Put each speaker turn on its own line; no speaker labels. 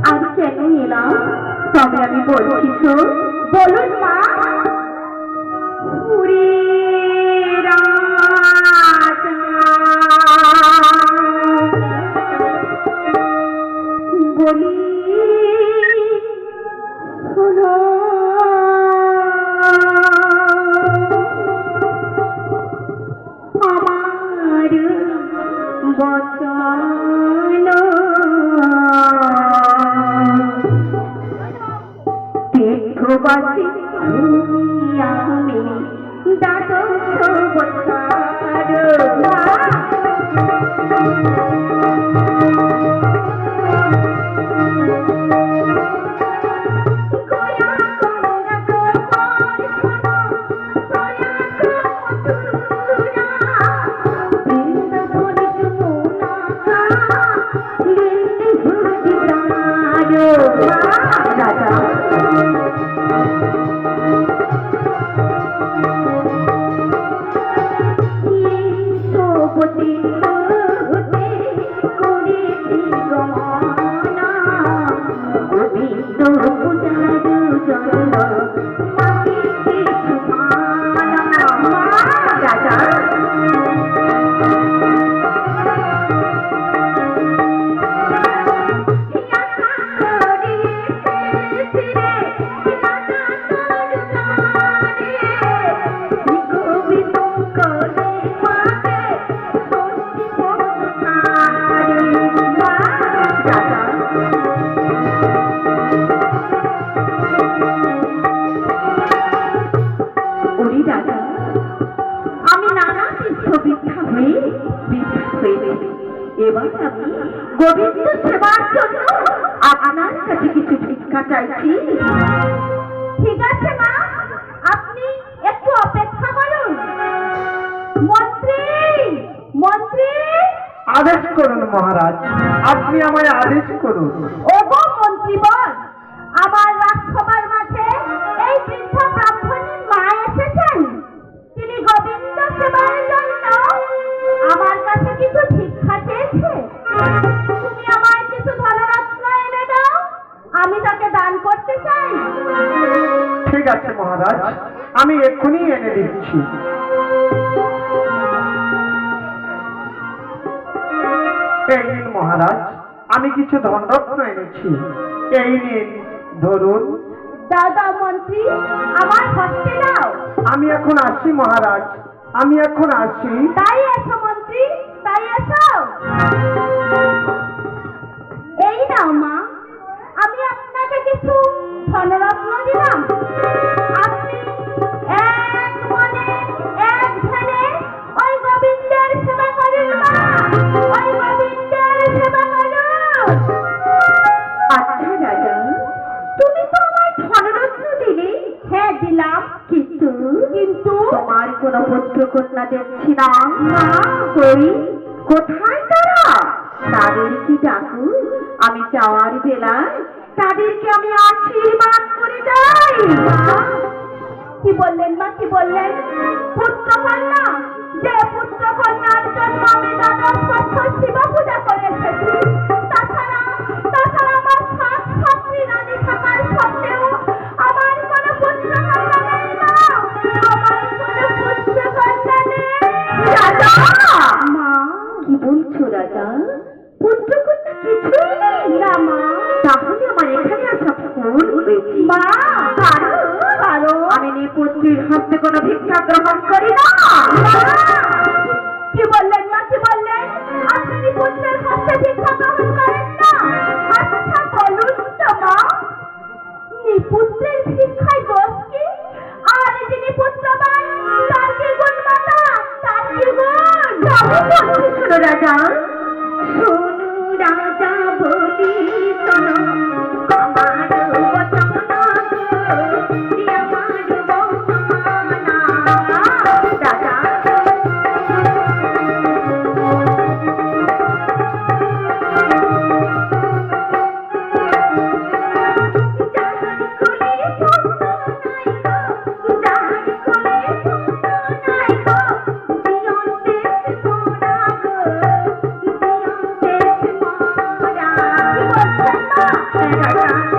আর কেন এলাম তবে আমি বলছি তো, বলুন মা। ওরে রাজা বলি শোনো, আমার বচন তীর্থবাসী আমি দ্বাদশ বছর এবার আমি গোবিন্দ সেবার জন্য আপনার কাছে কিছু ভিক্ষা চাইছি। ঠিক আছে মা, আপনি একটু অপেক্ষা করুন। মন্ত্রী, মন্ত্রী,
আদেশ করুন মহারাজ, আপনি আমায় আদেশ করুন।
ওগো মন্ত্রীবর, আমার রাজসভার মাঝে এই বৃদ্ধ ব্রাহ্মণীর মা এসেছেন। তিনি গোবিন্দ সেবার জন্য আমার কাছে কিছু ভিক্ষা চেয়েছে। তুমি আমায় কিছু ধনরত্ন এনে দাও, আমি তাকে দান করতে চাই।
ঠিক আছে মহারাজ, আমি এক্ষুনি এনে দিচ্ছি। এই নিন মহারাজ, আমি কিছু ধনরত্ন এনেছি, এই নিন ধরুন।
দাদা মন্ত্রী, আমার হস্তে দাও।
আমি এখন আসি মহারাজ, আমি এখন আসি।
তাই এসো মন্ত্রী, তাই এসো। এই নাও মা, আমি আপনাকে কিছু ধনরত্ন দিলাম। আপনি এক মনে এক ধ্যানে ওই গোবিন্দের সেবা করুন মা, ওই গোবিন্দের সেবা করুন। আচ্ছা রাজা, তুমি তো আমায় ধনরত্ন দিলে। হ্যাঁ দিলাম, কিন্তু তোমার কোনো পুত্র কন্যা দেখছি না। মা কই, কোথায় তারা? তাদের কি ডাকু, আমি যাওয়ার বেলায় তাদেরকে আমি আশীর্বাদ করে যাই। কি বললেন মা, কি বললেন? পুত্র কন্যা, যে পুত্র কন্যার জন্য আমি দ্বাদশ বছর শিব পূজা করে এসেছি। তাছাড়া আমার সাত ছাত্রী রানী থাকার সত্ত্বেও আমার কোনো পুত্র কন্যা নেই মা, আমার কোনো পুত্র কন্যা নেই। রাজা, মা কি বলছো রাজা? পুত্র কন্যা কিছুই নেই? না মা। তাহলে আমার এখানে আসা ভুল হয়েছে মা। কারণ আমি নিপুত্রীর হস্তে কোনো ভিক্ষা গ্রহণ করি না। কি বললেন মা, কি বললেন? আপনি নিপুত্রের হস্তে ভিক্ষা গ্রহণ করেন না? আচ্ছা বলুন তো মা, নিপুত্রের ভিক্ষায় দোষ কি? আর যিনি পুত্রবান তার কি গুণ মাতা, তার কি গুণ? শোনো রাজা, শোনো রাজা বলি শোনো, আমার বচন আমার বচনা। রাজা রাজা